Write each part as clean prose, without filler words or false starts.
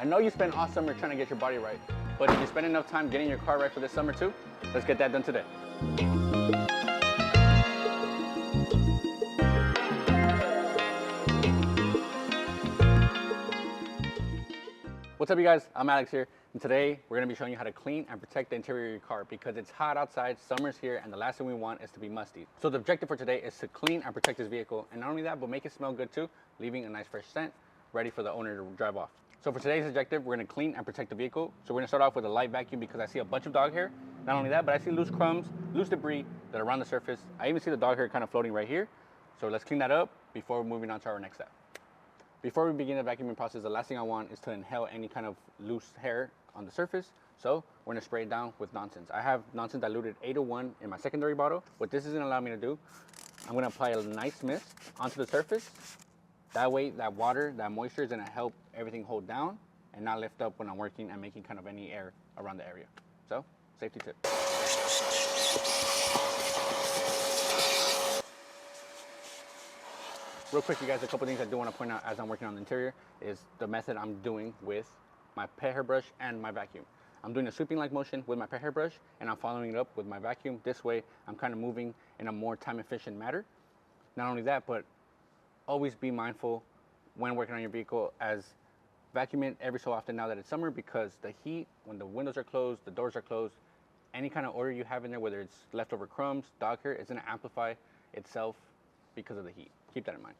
I know you spend all summer trying to get your body right, but if you spend enough time getting your car right for this summer too, let's get that done today. What's up you guys, I'm Alex here, and today we're going to be showing you how to clean and protect the interior of your car because it's hot outside, summer's here, and the last thing we want is to be musty. So the objective for today is to clean and protect this vehicle, and not only that, but make it smell good too, leaving a nice fresh scent, ready for the owner to drive off. So for today's objective, we're going to clean and protect the vehicle. So we're going to start off with a light vacuum because I see a bunch of dog hair. Not only that, but I see loose crumbs, loose debris that are around the surface. I even see the dog hair kind of floating right here. So let's clean that up before moving on to our next step. Before we begin the vacuuming process, the last thing I want is to inhale any kind of loose hair on the surface. So we're gonna spray it down with nonsense. I have nonsense diluted 8:1 in my secondary bottle. What this is gonna allow me to do, I'm gonna apply a nice mist onto the surface. That way, that water, that moisture is gonna help everything hold down and not lift up when I'm working and making kind of any air around the area. So, safety tip. Real quick, you guys, a couple things I do want to point out as I'm working on the interior is the method I'm doing with my pet hair brush and my vacuum. I'm doing a sweeping-like motion with my pet hair brush, and I'm following it up with my vacuum. This way, I'm kind of moving in a more time-efficient manner. Not only that, but always be mindful when working on your vehicle as vacuum it every so often now that it's summer because the heat, when the windows are closed, the doors are closed, any kind of odor you have in there, whether it's leftover crumbs, dog hair, it's going to amplify itself because of the heat. Keep that in mind.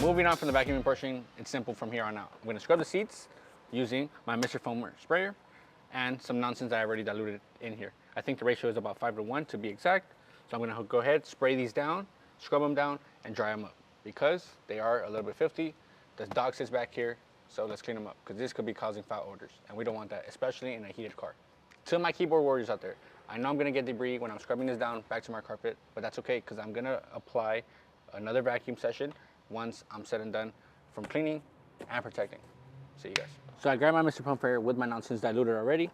Moving on from the vacuuming portion, it's simple from here on out. I'm going to scrub the seats using my Mr. Foamer sprayer and some nonsense that I already diluted in here. I think the ratio is about 5:1 to be exact. So I'm going to go ahead, spray these down, scrub them down, and dry them up because they are a little bit filthy. The dog sits back here, so let's clean them up because this could be causing foul odors, and we don't want that, especially in a heated car. To my keyboard warriors out there, I know I'm going to get debris when I'm scrubbing this down back to my carpet, but that's okay because I'm going to apply another vacuum session once I'm said and done from cleaning and protecting. See you guys. So I grabbed my Mr. Pump with my nonsense diluted already,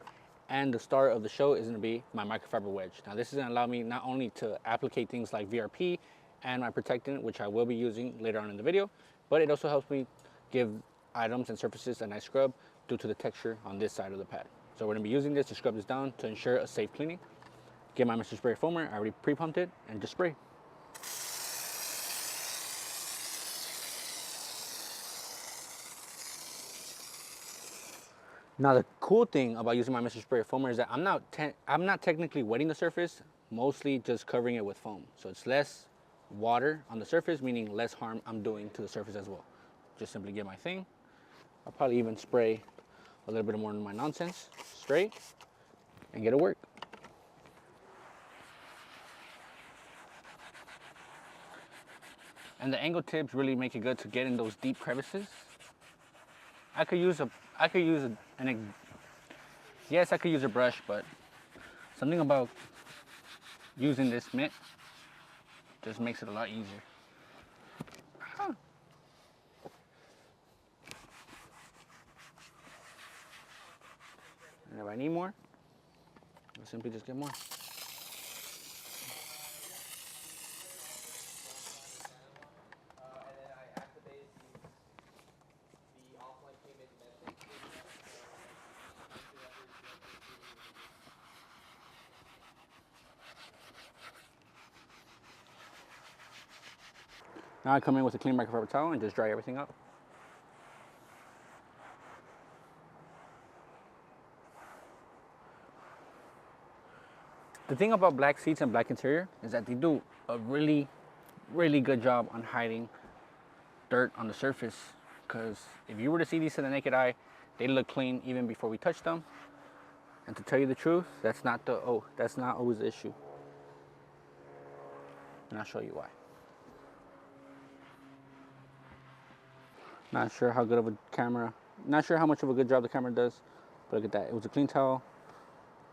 and the star of the show is gonna be my microfiber wedge. Now this is gonna allow me not only to applicate things like VRP and my protectant, which I will be using later on in the video, but it also helps me give items and surfaces a nice scrub due to the texture on this side of the pad. So we're gonna be using this to scrub this down to ensure a safe cleaning. Get my Mr. Spray foamer, I already pre-pumped it, and just spray. Now the cool thing about using my Mr. Spray foamer is that I'm not technically wetting the surface, mostly just covering it with foam. So it's less water on the surface, meaning less harm I'm doing to the surface as well. Just simply get my thing. I'll probably even spray a little bit more in my nonsense straight and get it work. And the angle tips really make it good to get in those deep crevices. I could use a brush, but something about using this mitt just makes it a lot easier. And if I need more, I'll simply just get more. Now I come in with a clean microfiber towel and just dry everything up. The thing about black seats and black interior is that they do a really good job on hiding dirt on the surface. Because if you were to see these to the naked eye, they look clean even before we touch them. And to tell you the truth, that's not always the issue. And I'll show you why. Not sure how good of a camera Not sure how much of a good job the camera does, but look at that. It was a clean towel.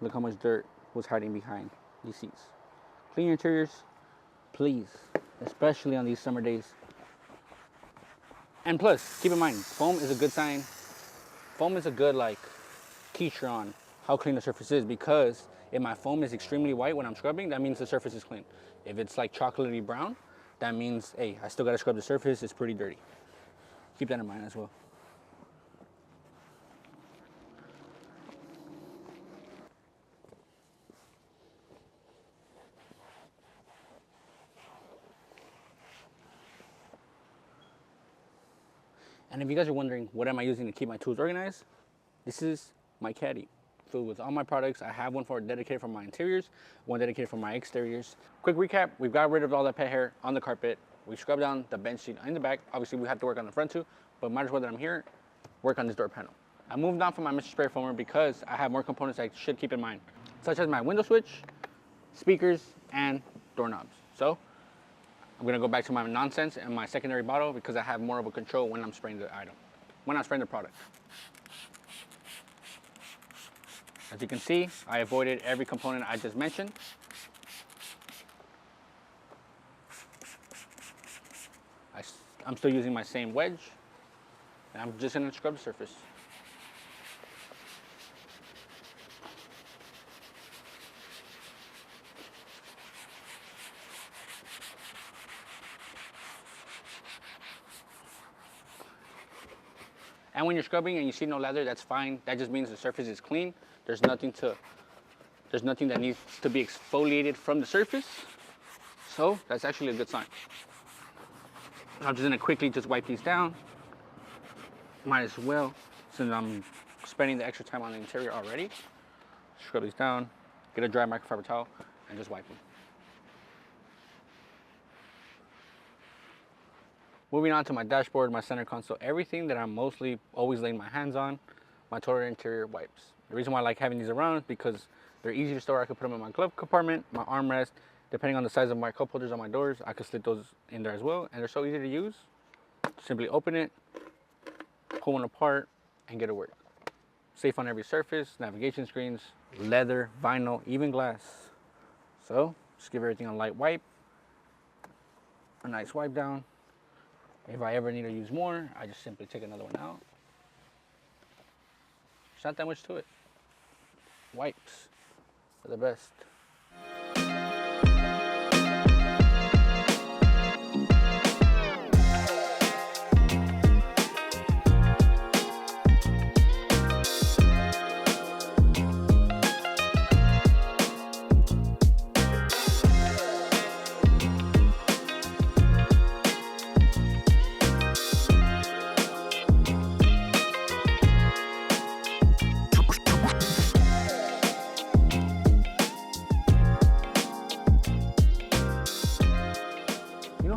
Look how much dirt was hiding behind these seats. Clean your interiors, please, especially on these summer days. And plus, keep in mind, foam is a good sign. Foam is a good feature on how clean the surface is, because if my foam is extremely white when I'm scrubbing, that means the surface is clean. If it's like chocolatey brown, that means, hey, I still gotta scrub the surface, it's pretty dirty. Keep that in mind as well. And if you guys are wondering, what am I using to keep my tools organized? This is my caddy, filled with all my products. I have one dedicated for my interiors, one dedicated for my exteriors. Quick recap, we've got rid of all that pet hair on the carpet. We scrubbed down the bench seat in the back. Obviously, we have to work on the front too, but might as well that I'm here, work on this door panel. I moved on from my Mr. Spray Foamer because I have more components I should keep in mind, such as my window switch, speakers, and doorknobs. So I'm gonna go back to my nonsense and my secondary bottle because I have more of a control when I'm spraying the item, when I'm spraying the product. As you can see, I avoided every component I just mentioned. I'm still using my same wedge, and I'm just gonna scrub the surface. And when you're scrubbing and you see no lather, that's fine. That just means the surface is clean. There's nothing that needs to be exfoliated from the surface. So that's actually a good sign. I'm just gonna quickly just wipe these down. Might as well, since I'm spending the extra time on the interior already. Scrub these down, get a dry microfiber towel, and just wipe them. Moving on to my dashboard, my center console, everything that I'm mostly always laying my hands on, my total interior wipes. The reason why I like having these around is because they're easy to store. I could put them in my glove compartment, my armrest. Depending on the size of my cup holders on my doors, I could slip those in there as well. And they're so easy to use. Simply open it, pull one apart, and get to work. Safe on every surface, navigation screens, leather, vinyl, even glass. So just give everything a light wipe, a nice wipe down. If I ever need to use more, I just simply take another one out. There's not that much to it. Wipes are the best.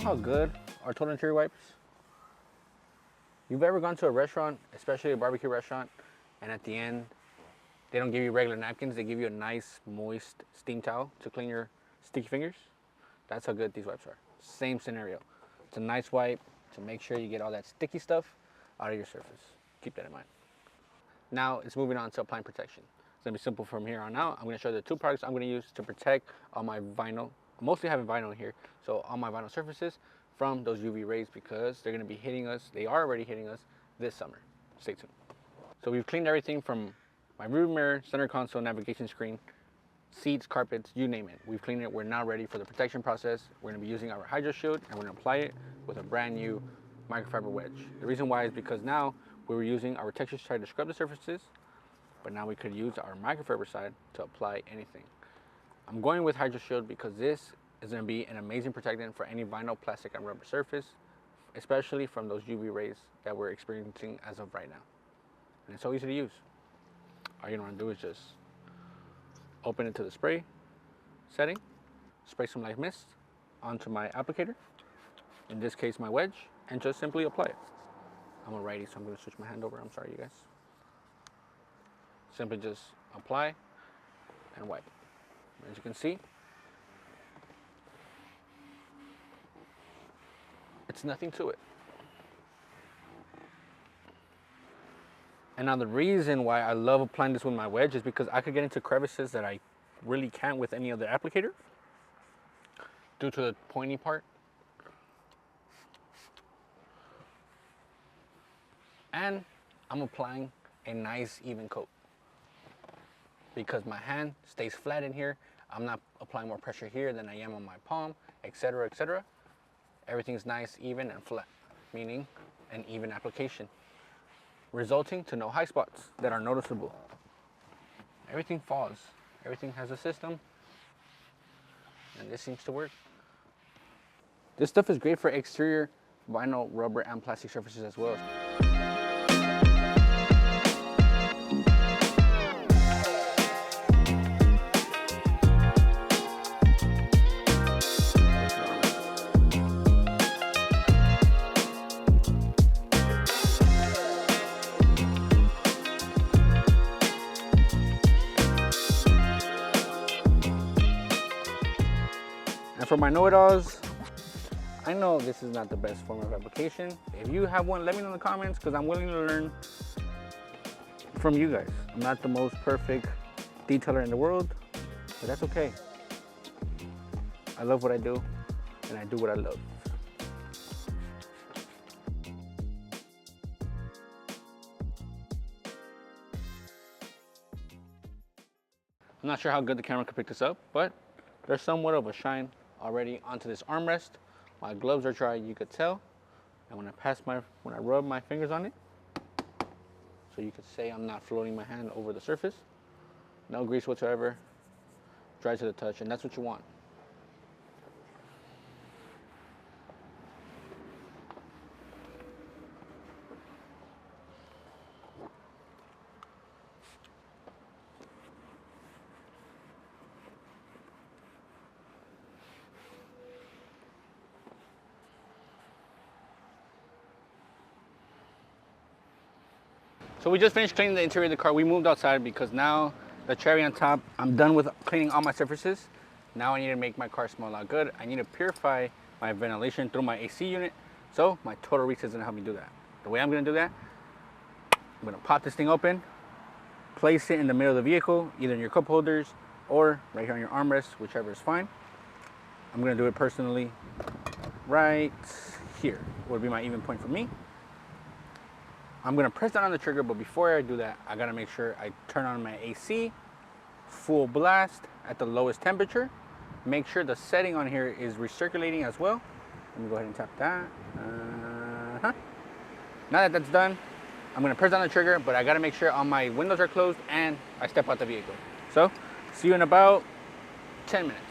How good are total interior wipes? You've ever gone to a restaurant, especially a barbecue restaurant, and at the end they don't give you regular napkins, they give you a nice moist steam towel to clean your sticky fingers? That's how good these wipes are. Same scenario. It's a nice wipe to make sure you get all that sticky stuff out of your surface. Keep that in mind. Now it's moving on to applying protection. It's gonna be simple from here on out. I'm gonna show you the two products I'm gonna use to protect all my vinyl. I'm mostly having vinyl here, so all my vinyl surfaces from those UV rays, because they're gonna be hitting us, they are already hitting us this summer. Stay tuned. So we've cleaned everything from my rear mirror, center console, navigation screen, seats, carpets, you name it. We've cleaned it. We're now ready for the protection process. We're gonna be using our Hydro Shield, and we're gonna apply it with a brand new microfiber wedge. The reason why is because now we were using our texture side to scrub the surfaces, but now we could use our microfiber side to apply anything. I'm going with Hydro Shield because this is going to be an amazing protectant for any vinyl, plastic, and rubber surface, especially from those UV rays that we're experiencing as of right now. And it's so easy to use. All you're going to want to do is just open it to the spray setting, spray some light mist onto my applicator, in this case my wedge, and just simply apply it. I'm a righty, so I'm going to switch my hand over. I'm sorry, you guys. Simply just apply and wipe. As you can see, it's nothing to it. And now the reason why I love applying this with my wedge is because I could get into crevices that I really can't with any other applicator due to the pointy part. And I'm applying a nice even coat because my hand stays flat in here. I'm not applying more pressure here than I am on my palm, etc., etc. Everything's nice, even, and flat, meaning an even application, resulting to no high spots that are noticeable. Everything falls. Everything has a system, and this seems to work. This stuff is great for exterior vinyl, rubber, and plastic surfaces as well. And for my know-it-alls, I know this is not the best form of application. If you have one, let me know in the comments because I'm willing to learn from you guys. I'm not the most perfect detailer in the world, but that's okay. I love what I do, and I do what I love. I'm not sure how good the camera could pick this up, but there's somewhat of a shine already onto this armrest. My gloves are dry, you could tell. And when I rub my fingers on it, so you could say I'm not floating my hand over the surface. No grease whatsoever, dry to the touch, and that's what you want. So we just finished cleaning the interior of the car. We moved outside because now the cherry on top, I'm done with cleaning all my surfaces. Now I need to make my car smell a lot good. I need to purify my ventilation through my AC unit. So my 𝘃𝗶𝗃𝗲 is gonna help me do that. The way I'm gonna do that, I'm gonna pop this thing open, place it in the middle of the vehicle, either in your cup holders or right here on your armrest, whichever is fine. I'm gonna do it personally right here, would be my even point for me. I'm gonna press down on the trigger, but before I do that, I gotta make sure I turn on my AC, full blast at the lowest temperature. Make sure the setting on here is recirculating as well. Let me go ahead and tap that. Now that that's done, I'm gonna press down the trigger, but I gotta make sure all my windows are closed and I step out the vehicle. So, see you in about 10 minutes.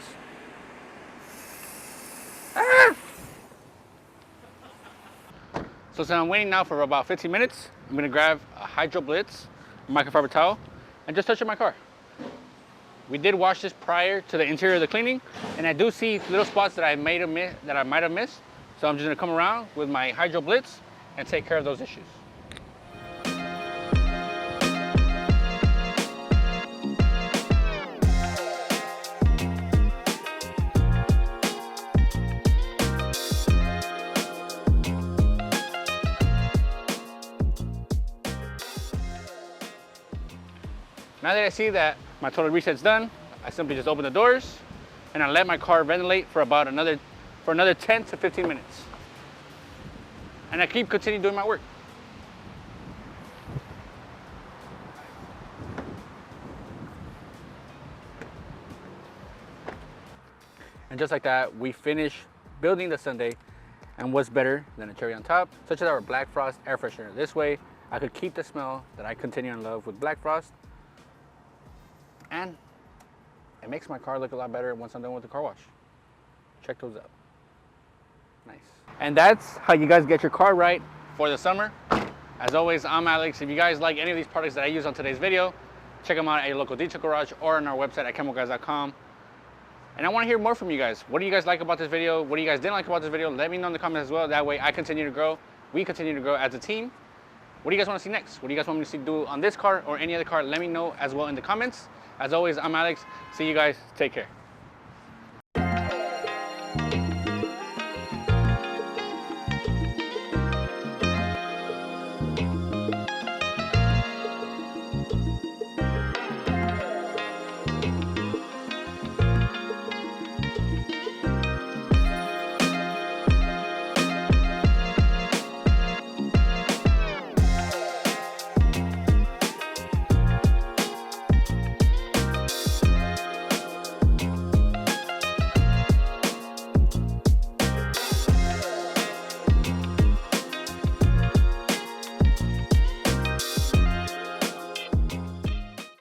So I'm waiting now for about 15 minutes. I'm gonna grab a 𝗃𝗃𝗿𝗄 microfiber towel and just touch up my car. We did wash this prior to the interior of the cleaning, and I do see little spots that I might have missed. So I'm just gonna come around with my 𝗃𝗃𝗿𝗄 and take care of those issues. Now that I see that my total reset's done, I simply just open the doors and I let my car ventilate for about another 10 to 15 minutes. And I continue doing my work. And just like that, we finish building the Sunday. And what's better than a cherry on top, such as our Black Frost air freshener. This way, I could keep the smell that I continue in love with Black Frost. And it makes my car look a lot better once I'm done with the car wash. Check those out. Nice. And that's how you guys get your car right for the summer. As always, I'm Alex. If you guys like any of these products that I use on today's video, check them out at your local detail garage or on our website at 𝘃𝗃𝗿𝗏.com. And I want to hear more from you guys. What do you guys like about this video? What do you guys didn't like about this video? Let me know in the comments as well. That way I continue to grow. We continue to grow as a team. What do you guys want to see next? What do you guys want me to see do on this car or any other car? Let me know as well in the comments. As always, I'm Alex. See you guys. Take care.